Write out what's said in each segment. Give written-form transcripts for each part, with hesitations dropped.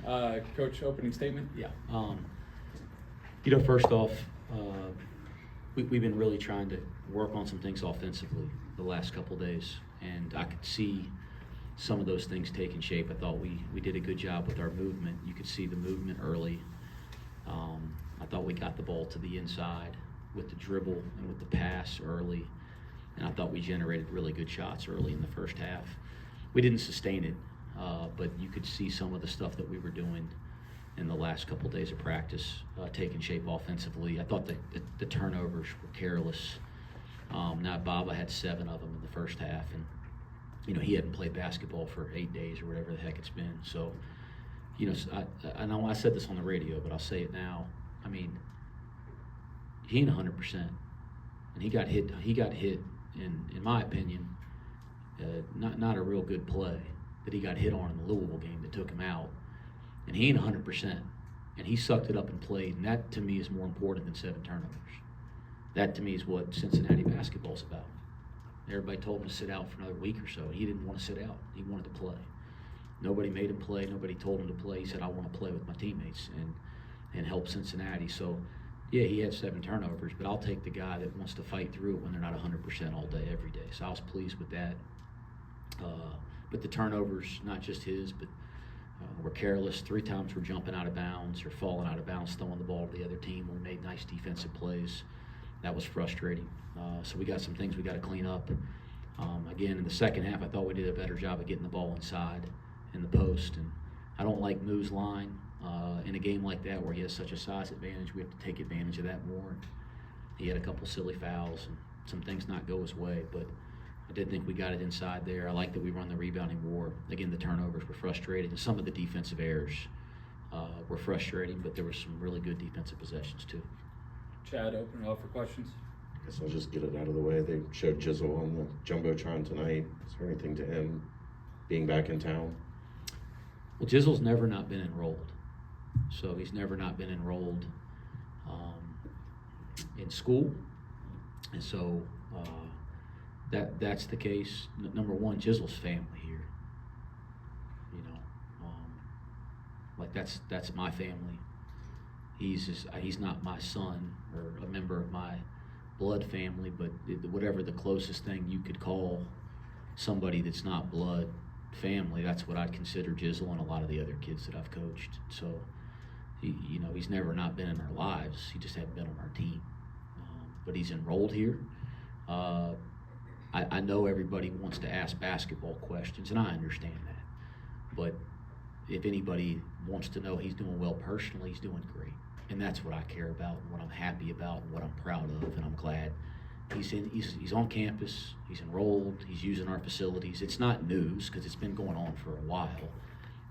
Coach, opening statement? Yeah. First off, we've been really trying to work on some things offensively the last couple of days, and I could see some of those things taking shape. I thought we did a good job with our movement. You could see the movement early. I thought we got the ball to the inside with the dribble and with the pass early, and I thought we generated really good shots early in the first half. We didn't sustain it, but you could see some of the stuff that we were doing in the last couple of days of practice taking shape offensively. I thought the turnovers were careless. Now Baba had 7 of them in the first half, and he hadn't played basketball for 8 days or whatever the heck it's been. So, I know I said this on the radio, but I'll say it now. I mean, he ain't 100%, and he got hit. He got hit in my opinion, not a real good play that he got hit on in the Louisville game that took him out. And he ain't 100%, and he sucked it up and played, and that to me is more important than 7 turnovers. That to me is what Cincinnati basketball is about. Everybody told him to sit out for another week or so. He didn't want to sit out. He wanted to play. Nobody made him play. Nobody told him to play. He said, I want to play with my teammates and help Cincinnati. So, yeah, he had 7 turnovers, but I'll take the guy that wants to fight through it when they're not 100% all day, every day. So I was pleased with that. But the turnovers, not just his, but we're careless. 3 times we're jumping out of bounds or falling out of bounds, throwing the ball to the other team. We made nice defensive plays. That was frustrating. So we got some things we got to clean up. Again, in the second half, I thought we did a better job of getting the ball inside in the post. And I don't like Moo's line. In a game like that where he has such a size advantage, we have to take advantage of that more. He had a couple silly fouls and some things not go his way, but I did think we got it inside there. I like that we run the rebounding war. Again, the turnovers were frustrating, and some of the defensive errors were frustrating, but there were some really good defensive possessions too. Chad, open it up for questions. I guess I'll just get it out of the way. They showed Jizzle on the Jumbotron tonight. Is there anything to him being back in town? Well, Jizzle's never not been enrolled. So he's never not been enrolled in school. And so that's the case. Number one, Jizzle's family here. Like that's my family. He's not my son or a member of my blood family, but whatever the closest thing you could call somebody that's not blood family, that's what I'd consider Jizzle and a lot of the other kids that I've coached. So he's never not been in our lives. He just hadn't been on our team. But he's enrolled here. I know everybody wants to ask basketball questions, and I understand that. But if anybody wants to know he's doing well personally, he's doing great. And that's what I care about, and what I'm happy about, and what I'm proud of, and I'm glad. He's on campus, he's enrolled, he's using our facilities. It's not news because it's been going on for a while.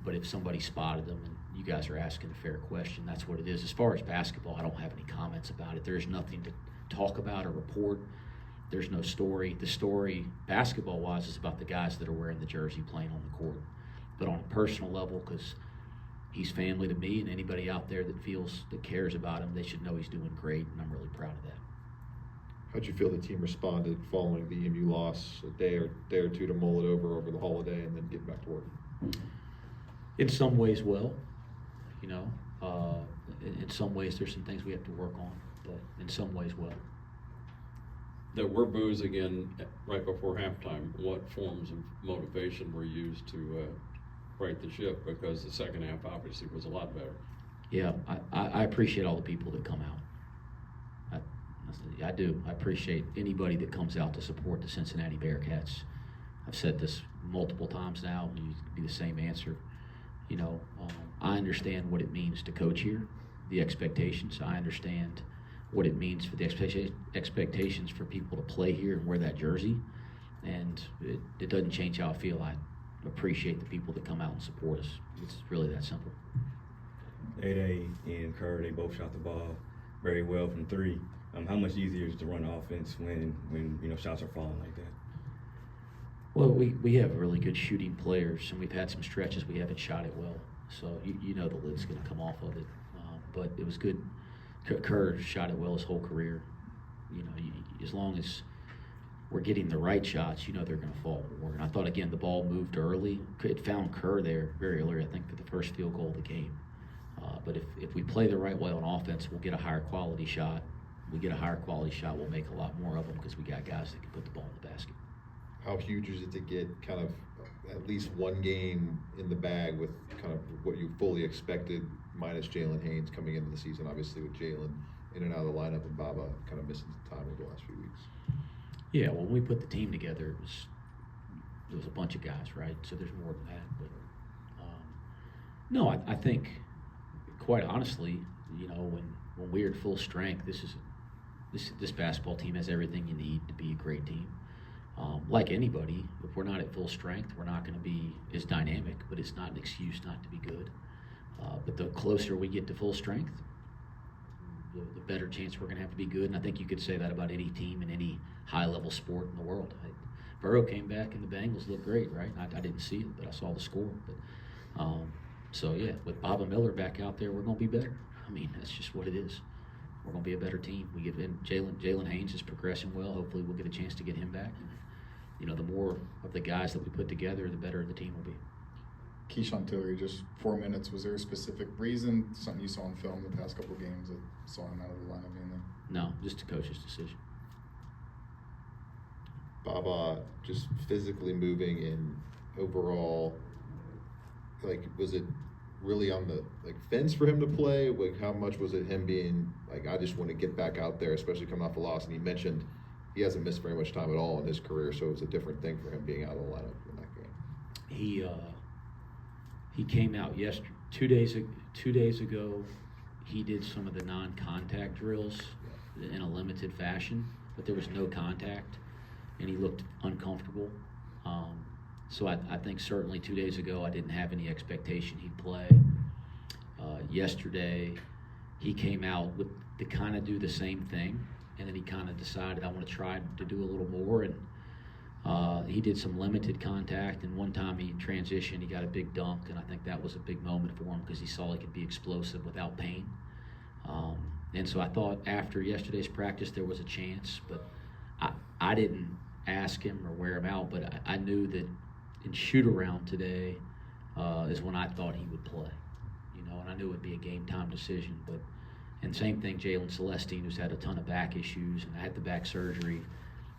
But if somebody spotted them and you guys are asking a fair question, that's what it is. As far as basketball, I don't have any comments about it. There's nothing to talk about or report. There's no story. The story, basketball-wise, is about the guys that are wearing the jersey playing on the court. But on a personal level, because he's family to me, and anybody out there that cares about him, they should know he's doing great, and I'm really proud of that. How'd you feel the team responded following the EMU loss, a day or two to mull it over the holiday and then get back to work? In some ways, well, in some ways there's some things we have to work on, but in some ways, well. There were boos again right before halftime. What forms of motivation were used to right the ship? Because the second half obviously was a lot better. Yeah, I appreciate all the people that come out. I do. I appreciate anybody that comes out to support the Cincinnati Bearcats. I've said this multiple times now, and it'd be the same answer. I understand what it means to coach here, the expectations. I understand what it means for the expectations for people to play here and wear that jersey. And it doesn't change how I feel. I appreciate the people that come out and support us. It's really that simple. Day and Kerr, they both shot the ball very well from 3. How much easier is it to run offense when shots are falling like that? Well, we have really good shooting players, and we've had some stretches we haven't shot it well. So the lid's going to come off of it. But it was good. Kerr shot it well his whole career. As long as we're getting the right shots, you know they're going to fall more. And I thought, again, the ball moved early. It found Kerr there very early, I think, for the first field goal of the game. But if we play the right way on offense, we'll get a higher quality shot. We get a higher quality shot, we'll make a lot more of them because we got guys that can put the ball in the basket. How huge is it to get kind of at least one game in the bag with kind of what you fully expected minus Jalen Haynes coming into the season, obviously with Jalen in and out of the lineup and Baba kind of missing time over the last few weeks? Yeah, well, when we put the team together, there was a bunch of guys, right? So there's more than that. But no, I think, quite honestly, you know, when we're at full strength, this basketball team has everything you need to be a great team. Like anybody, if we're not at full strength, we're not going to be as dynamic, but it's not an excuse not to be good. But the closer we get to full strength, the better chance we're going to have to be good. And I think you could say that about any team in any high-level sport in the world. Burrow came back and the Bengals looked great, right? I didn't see it, but I saw the score. But so, yeah, with Baba Miller back out there, we're going to be better. I mean, that's just what it is. We're going to be a better team. We get in Jalen Haynes is progressing well. Hopefully we'll get a chance to get him back. And, you know, the more of the guys that we put together, the better the team will be. Keyshawn Tillery, just 4 minutes. Was there a specific reason, something you saw on film the past couple of games that saw him out of the lineup mainly? No, just a coach's decision. Baba just physically moving and overall, like, was it really on the fence for him to play? Like, how much was it him being like, I just want to get back out there, especially coming off a loss? And he mentioned he hasn't missed very much time at all in his career, so it was a different thing for him being out of the lineup in that game. He came out 2 days ago. He did some of the non-contact drills in a limited fashion, but there was no contact, and he looked uncomfortable. So I think certainly 2 days ago I didn't have any expectation he'd play. Yesterday he came out to kind of do the same thing, and then he kind of decided I want to try to do a little more, and he did some limited contact, and one time he transitioned, he got a big dunk, and I think that was a big moment for him because he saw he could be explosive without pain. And so I thought after yesterday's practice there was a chance, but I didn't ask him or wear him out, but I knew that in shoot-around today is when I thought he would play, you know, and I knew it would be a game-time decision. But and same thing, Jalen Celestine, who's had a ton of back issues and had the back surgery.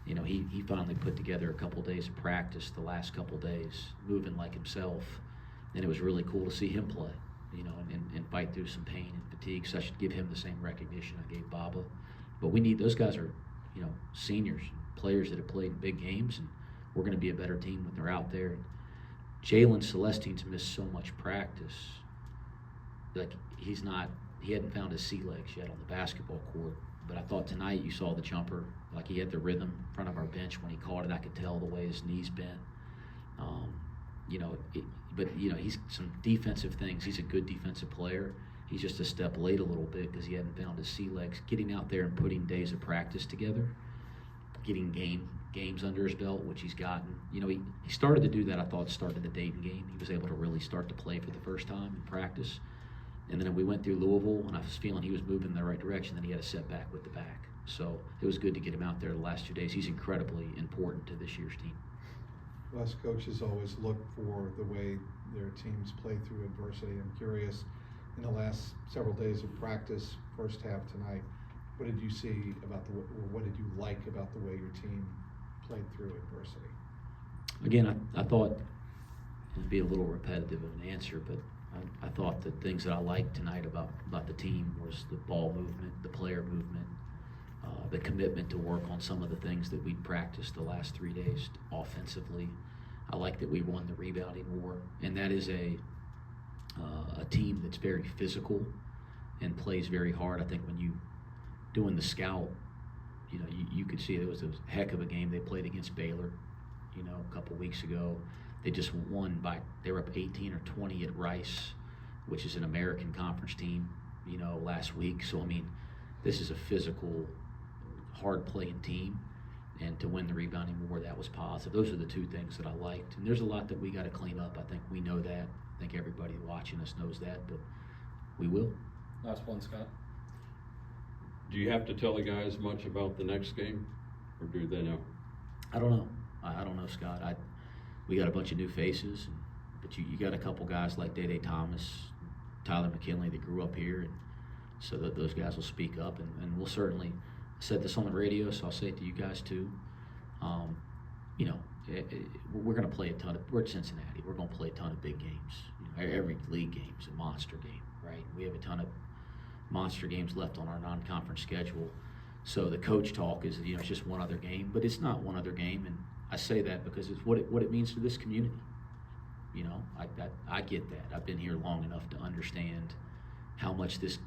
You know, he finally put together a couple days of practice the last couple days, moving like himself, and it was really cool to see him play, you know, and fight through some pain and fatigue. So I should give him the same recognition I gave Baba. But we need, those guys are, you know, seniors, players that have played in big games, and we're going to be a better team when they're out there. Jalen Celestine's missed so much practice. Like, he hadn't found his sea legs yet on the basketball court. But I thought tonight you saw the jumper, like he had the rhythm in front of our bench when he caught it. I could tell the way his knees bent. You know, but you know, he's some defensive things. He's a good defensive player. He's just a step late a little bit because he hadn't found his sea legs. Getting out there and putting days of practice together, getting games under his belt, which he's gotten. You know, he started to do that, I thought, started the Dayton game. He was able to really start to play for the first time in practice. And then we went through Louisville, and I was feeling he was moving in the right direction. Then he had a setback with the back. So it was good to get him out there the last 2 days. He's incredibly important to this year's team. Us coaches always look for the way their teams play through adversity. I'm curious, in the last several days of practice, first half tonight, what did you see about or what did you like about the way your team played through adversity? Again, I thought it'd be a little repetitive of an answer, but I thought the things that I liked tonight about the team was the ball movement, the player movement, the commitment to work on some of the things that we'd practiced the last 3 days offensively. I like that we won the rebounding war, and that is a team that's very physical and plays very hard. I think when you doing the scout, you know, you could see it was a heck of a game they played against Baylor, you know, a couple weeks ago. They just won they were up 18 or 20 at Rice, which is an American Conference team, you know, last week. So, I mean, this is a physical, hard-playing team, and to win the rebounding war, that was positive. Those are the two things that I liked. And there's a lot that we got to clean up. I think we know that. I think everybody watching us knows that, but we will. Last one, Scott. Do you have to tell the guys much about the next game, or do they know? I don't know. I don't know, Scott. We got a bunch of new faces, but you got a couple guys like Day Thomas, Tyler McKinley that grew up here, and so that those guys will speak up, and we'll certainly. I said this on the radio, so I'll say it to you guys too. You know, we're going to play a ton of. We're at Cincinnati. We're going to play a ton of big games. You know, every league game is a monster game, right? We have a ton of monster games left on our non-conference schedule. So the coach talk is, you know, it's just one other game, but it's not one other game, and I say that because it's what it means to this community. You know, I get that. I've been here long enough to understand how much the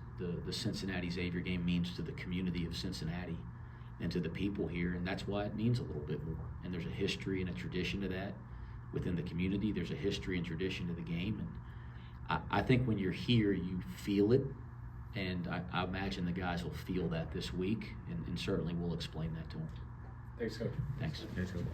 Cincinnati Xavier game means to the community of Cincinnati and to the people here, and that's why it means a little bit more. And there's a history and a tradition to that within the community. There's a history and tradition to the game, and I think when you're here, you feel it, and I imagine the guys will feel that this week, and certainly we'll explain that to them. Thanks, Coach. Thanks. Thanks, Coach.